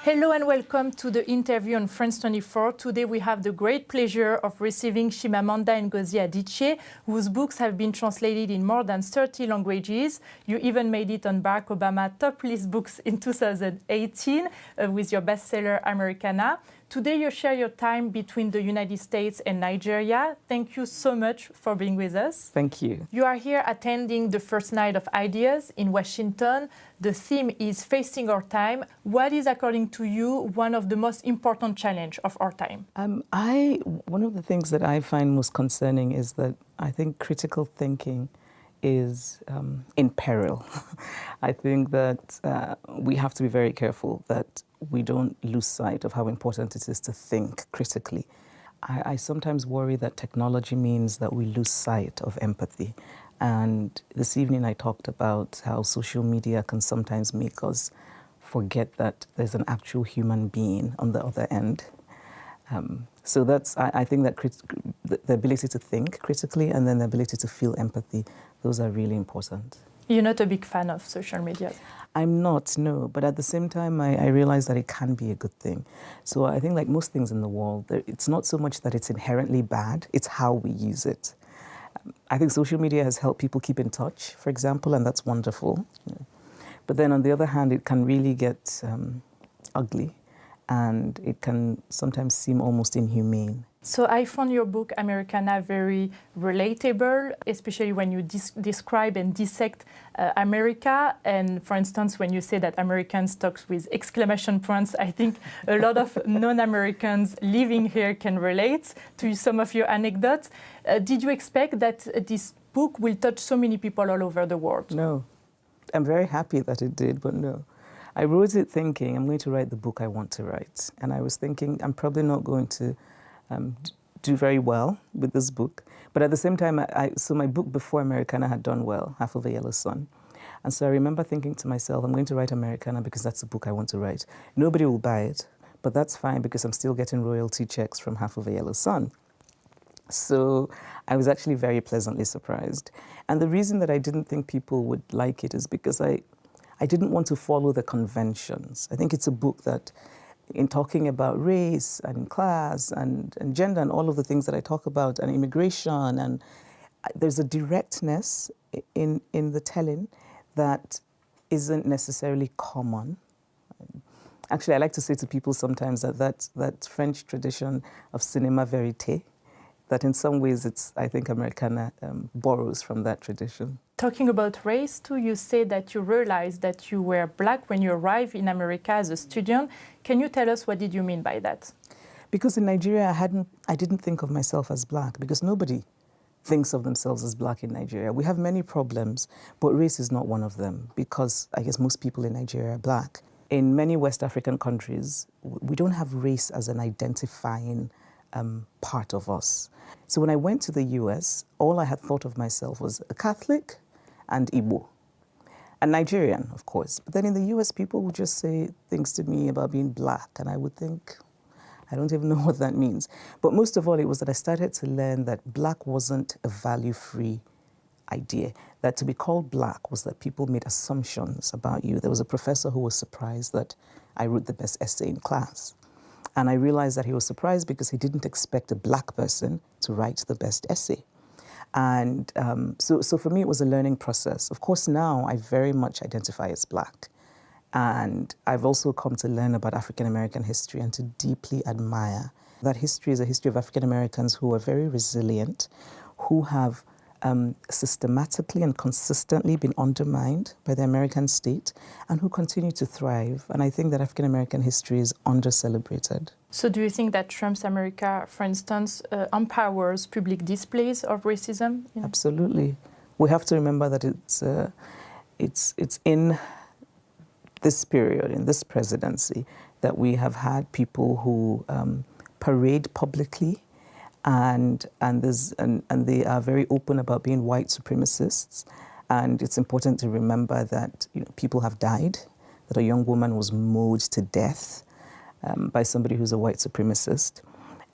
Hello and welcome to the interview on France 24. Today we have the great pleasure of receiving Chimamanda Ngozi Adichie, whose books have been translated in more than 30 languages. You even made it on Barack Obama's top list books in 2018 with your bestseller Americana. Today you share your time between the United States and Nigeria. Thank you so much for being with us. Thank you. You are here attending the first night of Ideas in Washington. The theme is Facing Our Time. What is, according to you, one of the most important challenges of our time? One of the things that I find most concerning is that I think critical thinking is in peril. I think that we have to be very careful that we don't lose sight of how important it is to think critically. I sometimes worry that technology means that we lose sight of empathy. And this evening I talked about how social media can sometimes make us forget that there's an actual human being on the other end. So that's, I think that the ability to think critically and then the ability to feel empathy, those are really important. You're not a big fan of social media? I'm not, no. But at the same time, I realize that it can be a good thing. So I think like most things in the world, it's not so much that it's inherently bad, it's how we use it. I think social media has helped people keep in touch, for example, and that's wonderful. But then on the other hand, it can really get ugly, and it can sometimes seem almost inhumane. So I found your book, Americana, very relatable, especially when you describe and dissect America. And for instance, when you say that Americans talk with exclamation points, I think a lot of non-Americans living here can relate to some of your anecdotes. Did you expect that this book will touch so many people all over the world? No. I'm very happy that it did, but no. I wrote it thinking, I'm going to write the book I want to write. And I was thinking, I'm probably not going to do very well with this book. But at the same time, so my book before Americana had done well, Half of a Yellow Sun. And so I remember thinking to myself, I'm going to write Americana because that's the book I want to write. Nobody will buy it, but that's fine because I'm still getting royalty checks from Half of a Yellow Sun. So I was actually very pleasantly surprised. And the reason that I didn't think people would like it is because I didn't want to follow the conventions. I think it's a book that, in talking about race and class and gender and all of the things that I talk about, and immigration, and there's a directness in the telling that isn't necessarily common. Actually, I like to say to people sometimes that French tradition of cinéma vérité, that in some ways I think Americana borrows from that tradition. Talking about race too, you say that you realized that you were Black when you arrived in America as a student. Can you tell us what did you mean by that? Because in Nigeria, I didn't think of myself as Black, because nobody thinks of themselves as Black in Nigeria. We have many problems, but race is not one of them, because I guess most people in Nigeria are Black. In many West African countries, we don't have race as an identifying part of us. So when I went to the US, all I had thought of myself was a Catholic and Igbo, and Nigerian, of course. But then in the US, people would just say things to me about being Black, and I would think, I don't even know what that means. But most of all, it was that I started to learn that Black wasn't a value-free idea. That to be called Black was that people made assumptions about you. There was a professor who was surprised that I wrote the best essay in class. And I realized that he was surprised because he didn't expect a Black person to write the best essay. And so for me, it was a learning process. Of course, now I very much identify as Black. And I've also come to learn about African-American history and to deeply admire that history is a history of African-Americans who are very resilient, who have systematically and consistently been undermined by the American state, and who continue to thrive. And I think that African-American history is under-celebrated. So do you think that Trump's America, for instance, empowers public displays of racism? Absolutely. We have to remember that it's in this period, in this presidency, that we have had people who parade publicly, and they are very open about being white supremacists. And it's important to remember that people have died, that a young woman was mowed to death by somebody who's a white supremacist,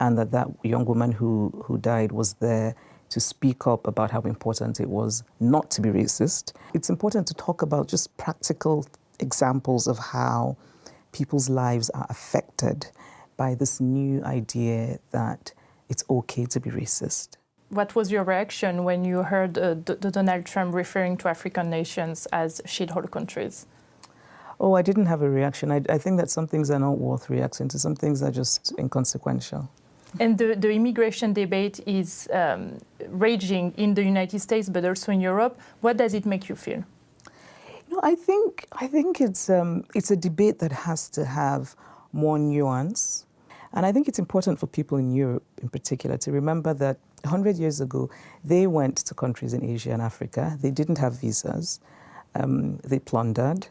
and that young woman who died was there to speak up about how important it was not to be racist. It's important to talk about just practical examples of how people's lives are affected by this new idea that it's okay to be racist. What was your reaction when you heard Donald Trump referring to African nations as shithole countries? Oh, I didn't have a reaction. I think that some things are not worth reacting to. Some things are just inconsequential. And the immigration debate is raging in the United States, but also in Europe. What does it make you feel? You know, I think it's a debate that has to have more nuance. And I think it's important for people in Europe in particular to remember that 100 years ago, they went to countries in Asia and Africa. They didn't have visas. They plundered.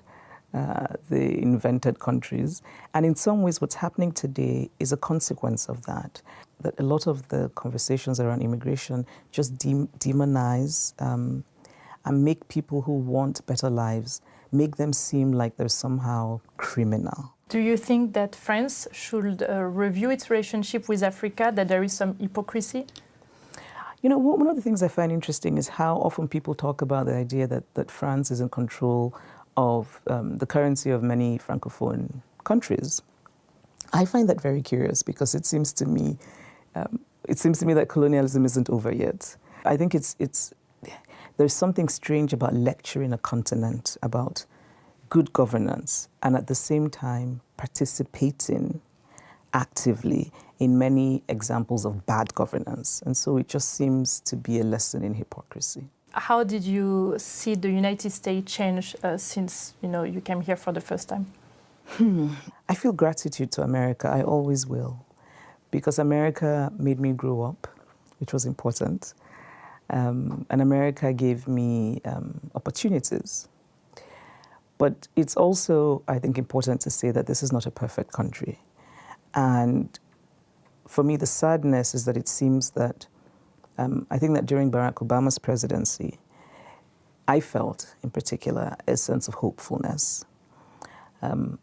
They invented countries. And in some ways, what's happening today is a consequence of that. That a lot of the conversations around immigration just demonize and make people who want better lives, make them seem like they're somehow criminal. Do you think that France should review its relationship with Africa, that there is some hypocrisy? You know, one of the things I find interesting is how often people talk about the idea that France is in control of the currency of many Francophone countries. I find that very curious because it seems to me that colonialism isn't over yet. I think there's something strange about lecturing a continent about good governance and at the same time participating actively in many examples of bad governance. And so it just seems to be a lesson in hypocrisy. How did you see the United States change since you came here for the first time? I feel gratitude to America. I always will, because America made me grow up, which was important. And America gave me opportunities. But it's also, I think, important to say that this is not a perfect country. And for me, the sadness is that it seems that I think that during Barack Obama's presidency, I felt, in particular, a sense of hopefulness.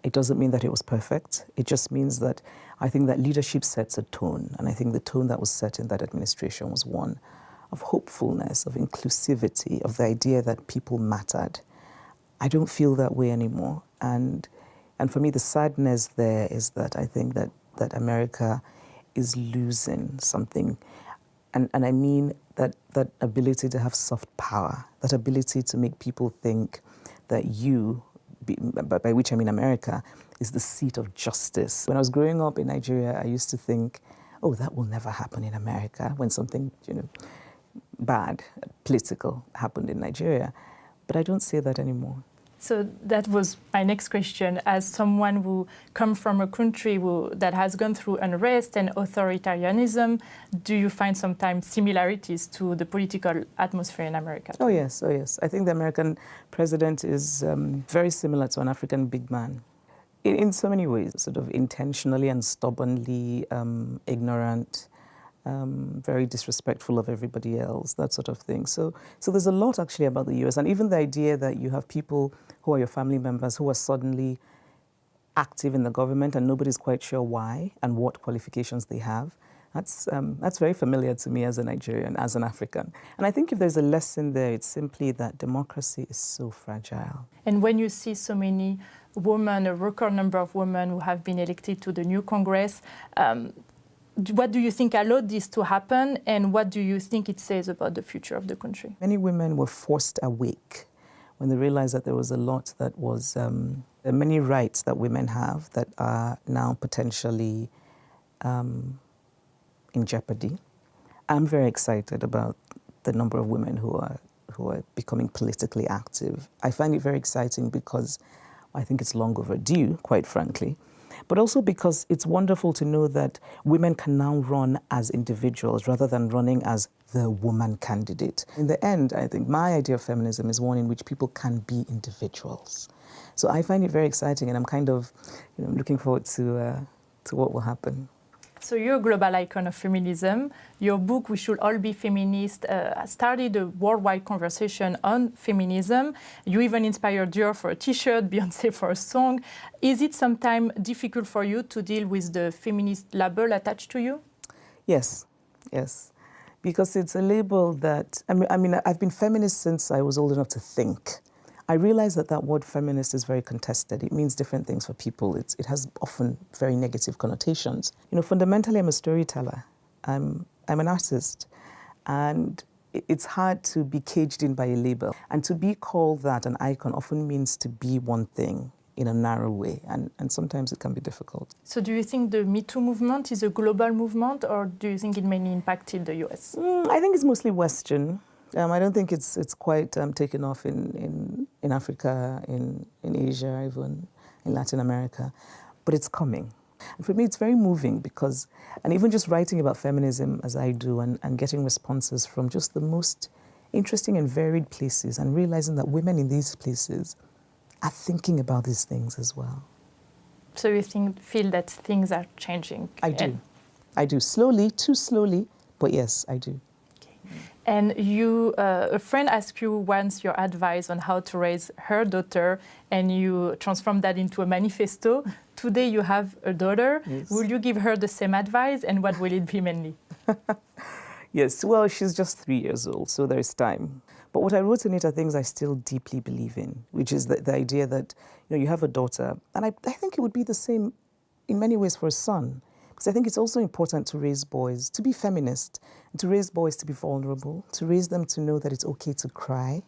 It doesn't mean that it was perfect. It just means that I think that leadership sets a tone. And I think the tone that was set in that administration was one of hopefulness, of inclusivity, of the idea that people mattered. I don't feel that way anymore. And for me, the sadness there is that I think that America is losing something. And I mean that ability to have soft power, that ability to make people think that by which I mean America, is the seat of justice. When I was growing up in Nigeria, I used to think, oh, that will never happen in America, when something, bad, political happened in Nigeria. But I don't say that anymore. So that was my next question. As someone who comes from a country that has gone through unrest and authoritarianism, do you find sometimes similarities to the political atmosphere in America? Oh yes. I think the American president is very similar to an African big man in so many ways, sort of intentionally and stubbornly ignorant, very disrespectful of everybody else, that sort of thing. So there's a lot actually about the US, and even the idea that you have people who are your family members who are suddenly active in the government and nobody's quite sure why and what qualifications they have. That's very familiar to me as a Nigerian, as an African. And I think if there's a lesson there, it's simply that democracy is so fragile. And when you see so many women, a record number of women who have been elected to the new Congress, what do you think allowed this to happen, and what do you think it says about the future of the country? Many women were forced awake when they realized that there was a lot that was, there are many rights that women have that are now potentially in jeopardy. I'm very excited about the number of women who are becoming politically active. I find it very exciting because I think it's long overdue, quite frankly. But also because it's wonderful to know that women can now run as individuals rather than running as the woman candidate. In the end, I think my idea of feminism is one in which people can be individuals. So I find it very exciting, and I'm kind of looking forward to what will happen. So you're a global icon of feminism. Your book, We Should All Be Feminist, started a worldwide conversation on feminism. You even inspired Dior for a T-shirt, Beyoncé for a song. Is it sometimes difficult for you to deal with the feminist label attached to you? Yes. Because it's a label that, I mean, I've been feminist since I was old enough to think. I realize that that word feminist is very contested. It means different things for people. It has often very negative connotations. You know, fundamentally, I'm a storyteller. I'm an artist. And it's hard to be caged in by a label. And to be called that, an icon, often means to be one thing in a narrow way. And sometimes it can be difficult. So do you think the Me Too movement is a global movement, or do you think it mainly impacted the US? I think it's mostly Western. I don't think it's quite taken off in Africa, in Asia, even in Latin America, but it's coming. And for me, it's very moving because, and even just writing about feminism as I do and getting responses from just the most interesting and varied places and realizing that women in these places are thinking about these things as well. So you feel that things are changing? I do. I do. Slowly, too slowly, but yes, I do. And you, a friend asked you once your advice on how to raise her daughter, and you transformed that into a manifesto. Today you have a daughter. Yes. Will you give her the same advice, and what will it be mainly? Yes, well, she's just 3 years old, so there's time. But what I wrote in it are things I still deeply believe in, which is the idea that, you know, you have a daughter, and I think it would be the same in many ways for a son. Because I think it's also important to raise boys to be feminist, and to raise boys to be vulnerable, to raise them to know that it's okay to cry,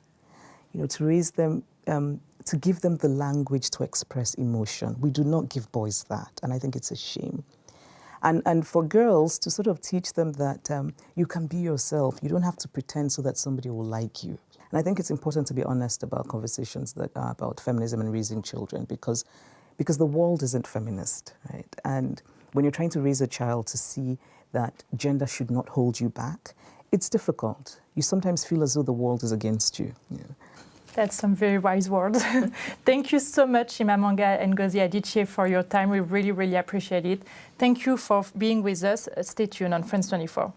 you know, to raise them, to give them the language to express emotion. We do not give boys that, and I think it's a shame. And for girls to sort of teach them that you can be yourself, you don't have to pretend so that somebody will like you. And I think it's important to be honest about conversations that are about feminism and raising children, because the world isn't feminist, right? And when you're trying to raise a child to see that gender should not hold you back, it's difficult. You sometimes feel as though the world is against you. Yeah. That's some very wise words. Thank you so much, Chimamanda and Ngozi Adichie, for your time. We really, really appreciate it. Thank you for being with us. Stay tuned on France 24.